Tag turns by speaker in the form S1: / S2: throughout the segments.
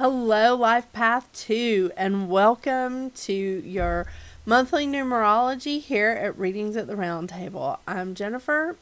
S1: Hello, Life Path 2, and welcome to your monthly numerology here at Readings at the Round Table. I'm Jennifer.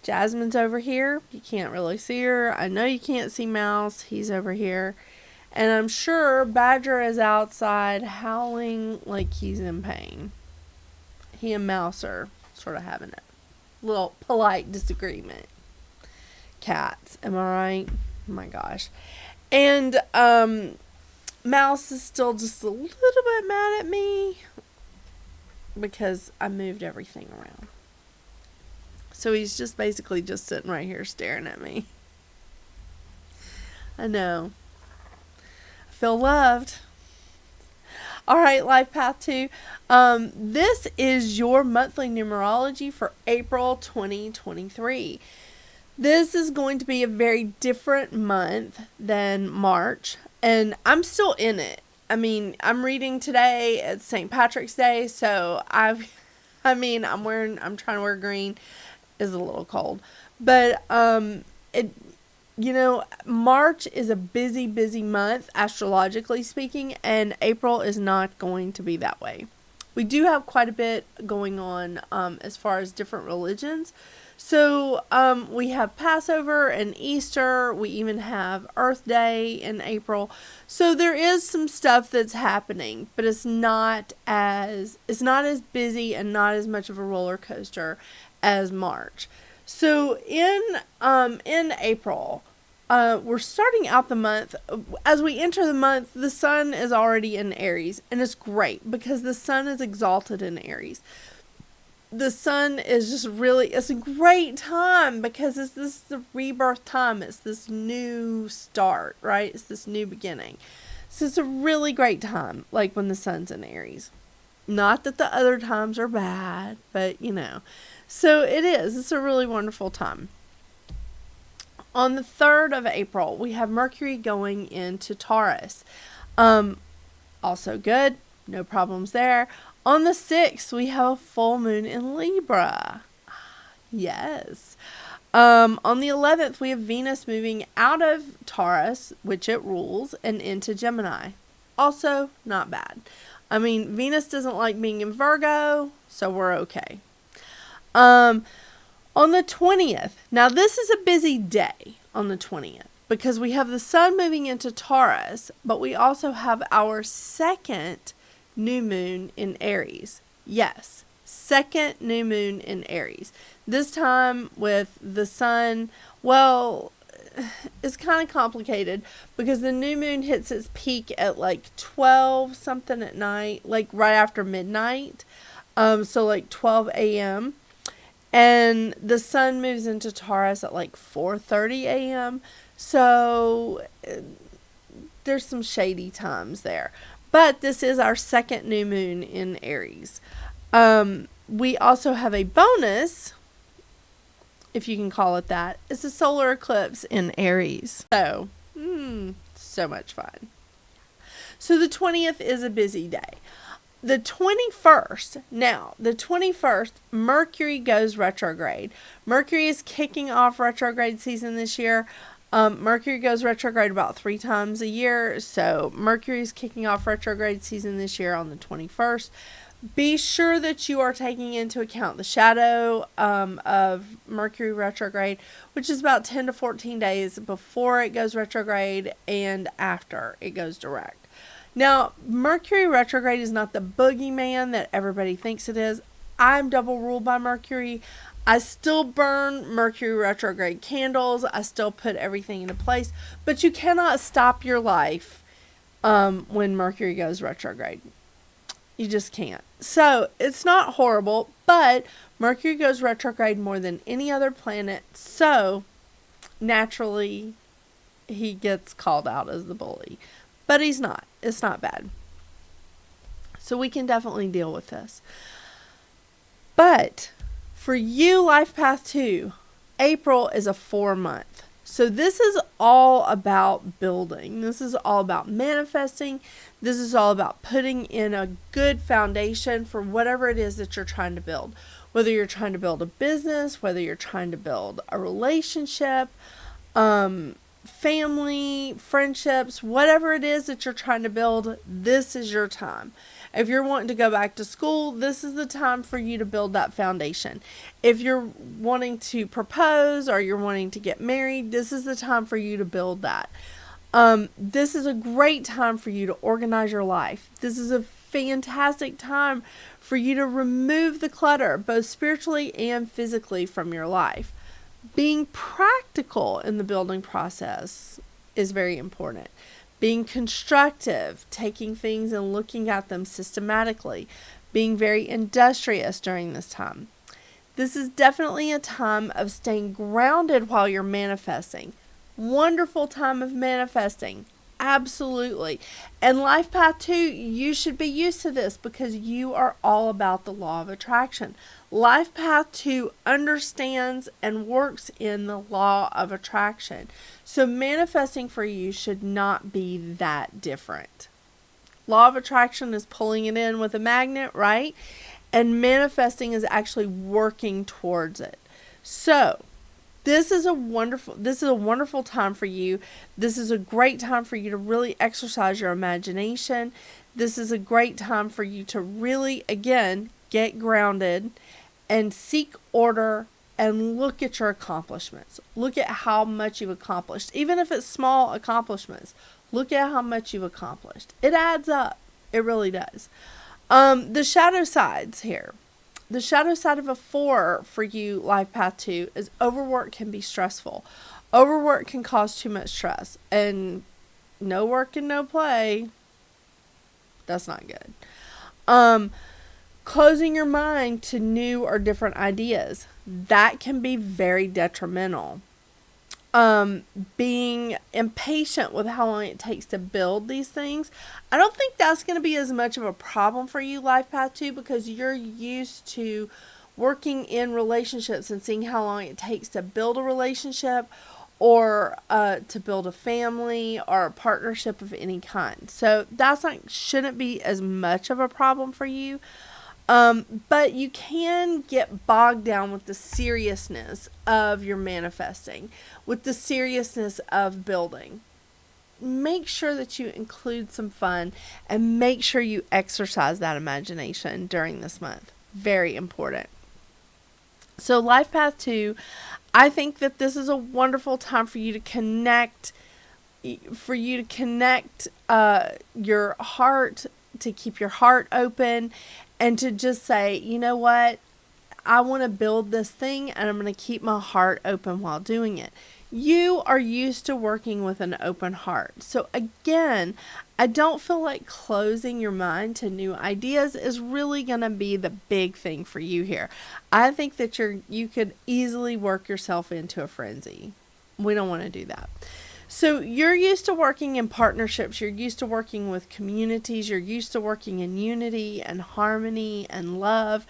S1: Yasmin's over here. You can't really see her. I know you can't see Mouse. He's over here. And I'm sure Badger is outside howling like he's in pain. He and Mouse are sort of having a little polite disagreement. Cats, am I right? Oh my gosh. And Mouse is still just a little bit mad at me because I moved everything around. So he's just basically just sitting right here staring at me. I know. I feel loved. All right, Life Path 2. This is your monthly numerology for April 2023. This is going to be a very different month than March, and I'm still in it. I mean, I'm reading today. It's St. Patrick's Day, so I'm trying to wear green. It's a little cold, but March is a busy month astrologically speaking, and April is not going to be that way. We do have quite a bit going on as far as different religions. So we have Passover and Easter. We even have Earth Day in April. So there is some stuff that's happening, but it's not as busy and not as much of a roller coaster as March. So in April, we're starting out the month. As we enter the month, the sun is already in Aries, and it's great because the sun is exalted in Aries. The sun is just it's a great time because this is the rebirth time. It's this new start, right? It's this new beginning. So it's a really great time, like when the sun's in Aries. Not that the other times are bad, but So it is. It's a really wonderful time. On the 3rd of April, we have Mercury going into Taurus. Also good. No problems there. On the 6th, we have a full moon in Libra. Yes. On the 11th, we have Venus moving out of Taurus, which it rules, and into Gemini. Also, not bad. I mean, Venus doesn't like being in Virgo, so we're okay. On the 20th, now this is a busy day on the 20th because we have the sun moving into Taurus, but we also have our second new moon in Aries. Yes, second new moon in Aries. This time with the sun, well, it's kind of complicated because the new moon hits its peak at like 12 something at night, like right after midnight. So like 12 a.m. And the sun moves into Taurus at like 4:30 a.m. So there's some shady times there. But this is our second new moon in Aries. We also have a bonus, if you can call it that. It's a solar eclipse in Aries. So, so much fun. So the 20th is a busy day. The 21st, Mercury goes retrograde. Mercury is kicking off retrograde season this year. Mercury goes retrograde about 3 times a year. So Mercury is kicking off retrograde season this year on the 21st. Be sure that you are taking into account the shadow of Mercury retrograde, which is about 10 to 14 days before it goes retrograde and after it goes direct. Now, Mercury retrograde is not the boogeyman that everybody thinks it is. I'm double ruled by Mercury. I still burn Mercury retrograde candles. I still put everything into place. But you cannot stop your life when Mercury goes retrograde. You just can't. So, it's not horrible, but Mercury goes retrograde more than any other planet. So, naturally, he gets called out as the bully. But he's not. It's not bad. So we can definitely deal with this. But for you, Life Path 2, April is a 4-month. So this is all about building. This is all about manifesting. This is all about putting in a good foundation for whatever it is that you're trying to build. Whether you're trying to build a business, whether you're trying to build a relationship, family, friendships, whatever it is that you're trying to build, this is your time. If you're wanting to go back to school, this is the time for you to build that foundation. If you're wanting to propose or you're wanting to get married, this is the time for you to build that. This is a great time for you to organize your life. This is a fantastic time for you to remove the clutter, both spiritually and physically, from your life. Being practical in the building process is very important. Being constructive, taking things and looking at them systematically, being very industrious during this time. This is definitely a time of staying grounded while you're manifesting. Wonderful time of manifesting. Absolutely. And Life Path 2, you should be used to this because you are all about the law of attraction. Life Path 2 understands and works in the law of attraction. So manifesting for you should not be that different. Law of attraction is pulling it in with a magnet, right? And manifesting is actually working towards it. So this is a wonderful time for you. This is a great time for you to really exercise your imagination. This is a great time for you to really, again, get grounded and seek order and look at your accomplishments. Look at how much you've accomplished. Even if it's small accomplishments, look at how much you've accomplished. It adds up. It really does. The shadow sides here. The shadow side of a 4 for you, Life Path 2, is overwork can be stressful. Overwork can cause too much stress. And no work and no play, that's not good. Closing your mind to new or different ideas, that can be very detrimental. Being impatient with how long it takes to build these things, I don't think that's going to be as much of a problem for you, Life Path 2, because you're used to working in relationships and seeing how long it takes to build a relationship or to build a family or a partnership of any kind. So shouldn't be as much of a problem for you. But you can get bogged down with the seriousness of your manifesting, with the seriousness of building. Make sure that you include some fun and make sure you exercise that imagination during this month. Very important. So Life Path 2, I think that this is a wonderful time for you to connect, your heart, to keep your heart open, and to just say, you know what, I want to build this thing and I'm going to keep my heart open while doing it. You are used to working with an open heart. So again, I don't feel like closing your mind to new ideas is really going to be the big thing for you here. I think that you could easily work yourself into a frenzy. We don't want to do that. So you're used to working in partnerships, you're used to working with communities, you're used to working in unity and harmony and love.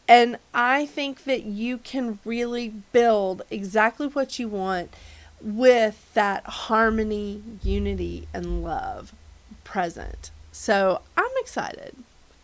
S1: And I think that you can really build exactly what you want with that harmony, unity, and love present. So I'm excited.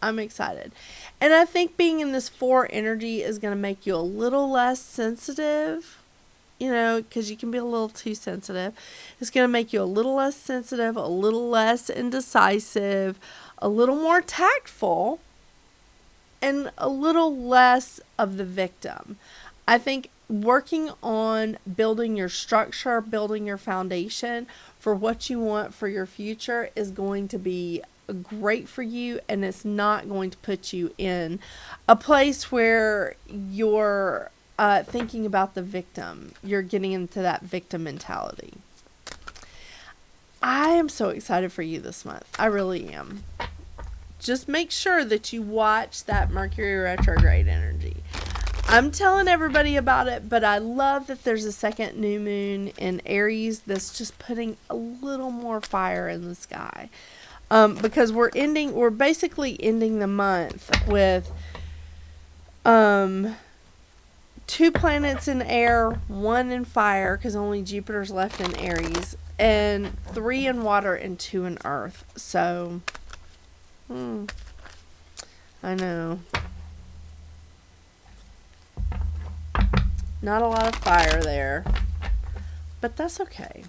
S1: And I think being in this 4 energy is going to make you a little less sensitive. Because you can be a little too sensitive. It's going to make you a little less sensitive, a little less indecisive, a little more tactful, and a little less of the victim. I think working on building your structure, building your foundation for what you want for your future is going to be great for you, and it's not going to put you in a place where you're thinking about the victim. You're getting into that victim mentality. I am so excited for you this month. I really am. Just make sure that you watch that Mercury retrograde energy. I'm telling everybody about it, but I love that there's a second new moon in Aries that's just putting a little more fire in the sky. Because we're basically ending the month with 2 planets in air, 1 in fire, because only Jupiter's left in Aries, and 3 in water and 2 in earth. So, I know. Not a lot of fire there, but that's okay.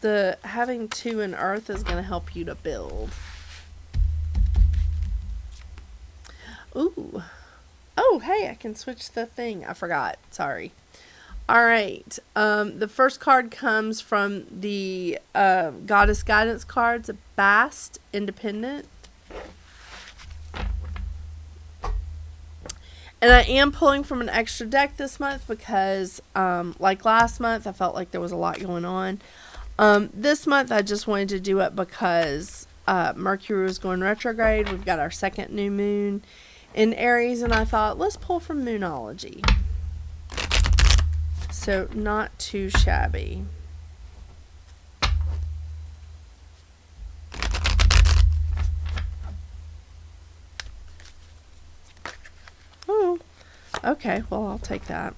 S1: the having 2 in Earth is going to help you to build. Ooh. Oh, hey, I can switch the thing. I forgot. Sorry. All right. The first card comes from the Goddess Guidance cards, Bast, Independent. And I am pulling from an extra deck this month because, like last month, I felt like there was a lot going on. This month, I just wanted to do it because Mercury was going retrograde. We've got our second new moon in Aries, and I thought, let's pull from Moonology. So, not too shabby. Oh, okay. Well, I'll take that.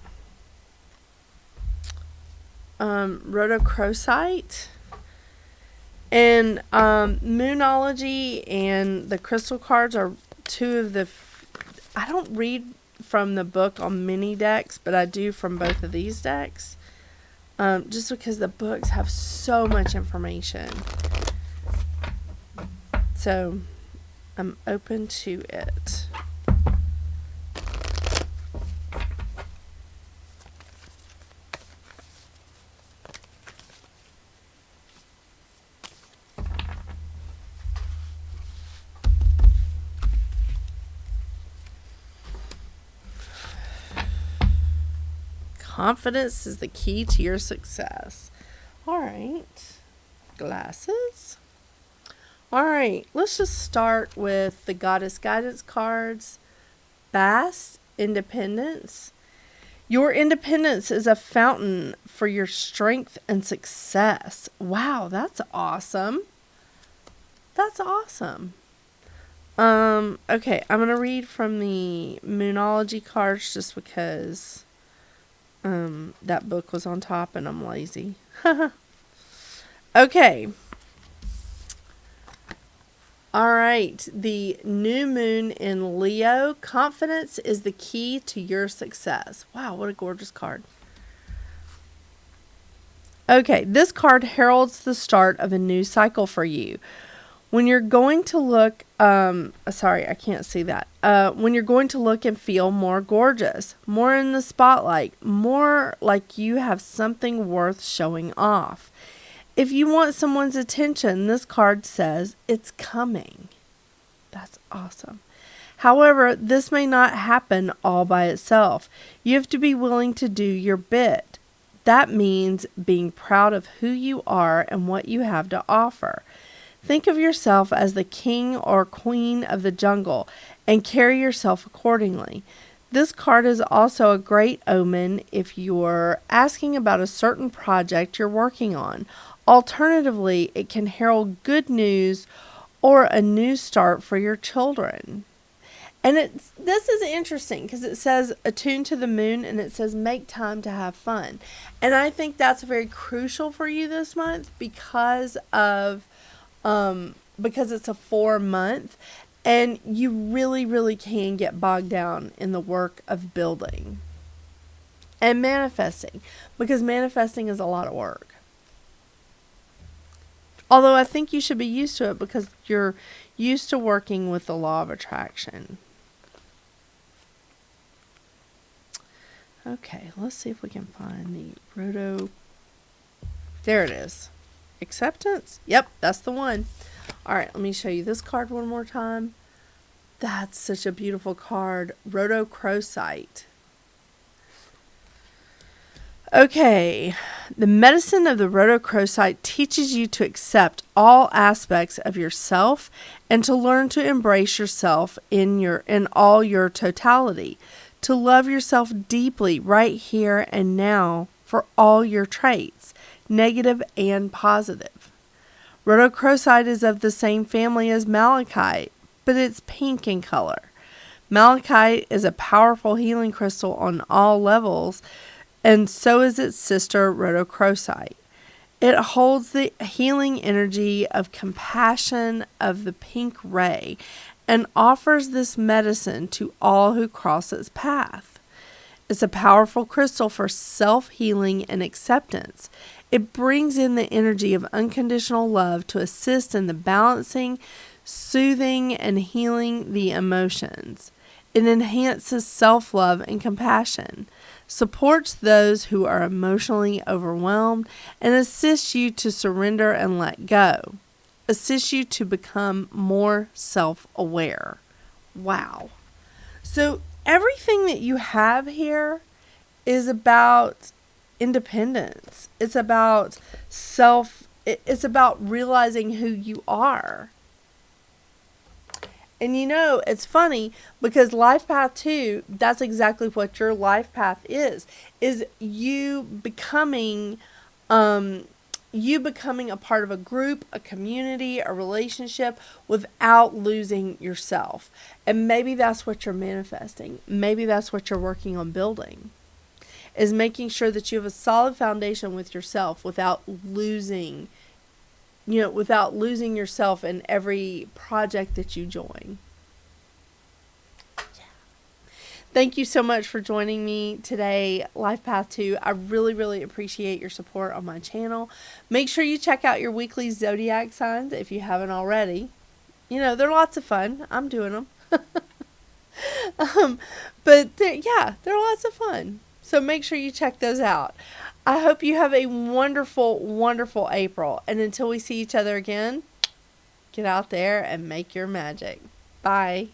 S1: Rhodochrosite. And Moonology and the crystal cards are 2 of the... I don't read from the book on mini decks, but I do from both of these decks. Just because the books have so much information. So, I'm open to it. Confidence is the key to your success. All right. Glasses. All right. Let's just start with the Goddess Guidance cards. Bast, Independence. Your independence is a fountain for your strength and success. Wow, that's awesome. That's awesome. Okay, I'm going to read from the Moonology cards just because that book was on top and I'm lazy. Okay. All right. The new moon in Leo. Confidence is the key to your success. Wow, what a gorgeous card. Okay, this card heralds the start of a new cycle for you. When you're going to look, sorry, I can't see that. When you're going to look and feel more gorgeous, more in the spotlight, more like you have something worth showing off. If you want someone's attention, this card says it's coming. That's awesome. However, this may not happen all by itself. You have to be willing to do your bit. That means being proud of who you are and what you have to offer. Think of yourself as the king or queen of the jungle and carry yourself accordingly. This card is also a great omen if you're asking about a certain project you're working on. Alternatively, it can herald good news or a new start for your children. And this is interesting because it says attune to the moon and it says make time to have fun. And I think that's very crucial for you this month because it's a 4-month and you really, really can get bogged down in the work of building and manifesting because manifesting is a lot of work. Although I think you should be used to it because you're used to working with the law of attraction. Okay, let's see if we can find the Roto. There it is. Acceptance? Yep, that's the one. All right, let me show you this card one more time. That's such a beautiful card. Rhodochrosite. Okay, the medicine of the rhodochrosite teaches you to accept all aspects of yourself and to learn to embrace yourself in all your totality, to love yourself deeply right here and now for all your traits, negative and positive. Rhodochrosite is of the same family as malachite, but it's pink in color. Malachite is a powerful healing crystal on all levels, and so is its sister, rhodochrosite. It holds the healing energy of compassion of the pink ray and offers this medicine to all who cross its path. It's a powerful crystal for self-healing and acceptance. It brings in the energy of unconditional love to assist in the balancing, soothing, and healing the emotions. It enhances self-love and compassion, supports those who are emotionally overwhelmed, and assists you to surrender and let go. Assists you to become more self-aware. Wow. So everything that you have here is about independence. It's about it's about realizing who you are. And you know, it's funny because life path 2, that's exactly what your life path is you becoming a part of a group, a community, a relationship without losing yourself. And maybe that's what you're manifesting. Maybe that's what you're working on building, is making sure that you have a solid foundation with yourself without losing yourself in every project that you join. Thank you so much for joining me today, Life Path 2. I really, really appreciate your support on my channel. Make sure you check out your weekly zodiac signs if you haven't already. You know, they're lots of fun. I'm doing them. But they're lots of fun. So make sure you check those out. I hope you have a wonderful, wonderful April. And until we see each other again, get out there and make your magic. Bye.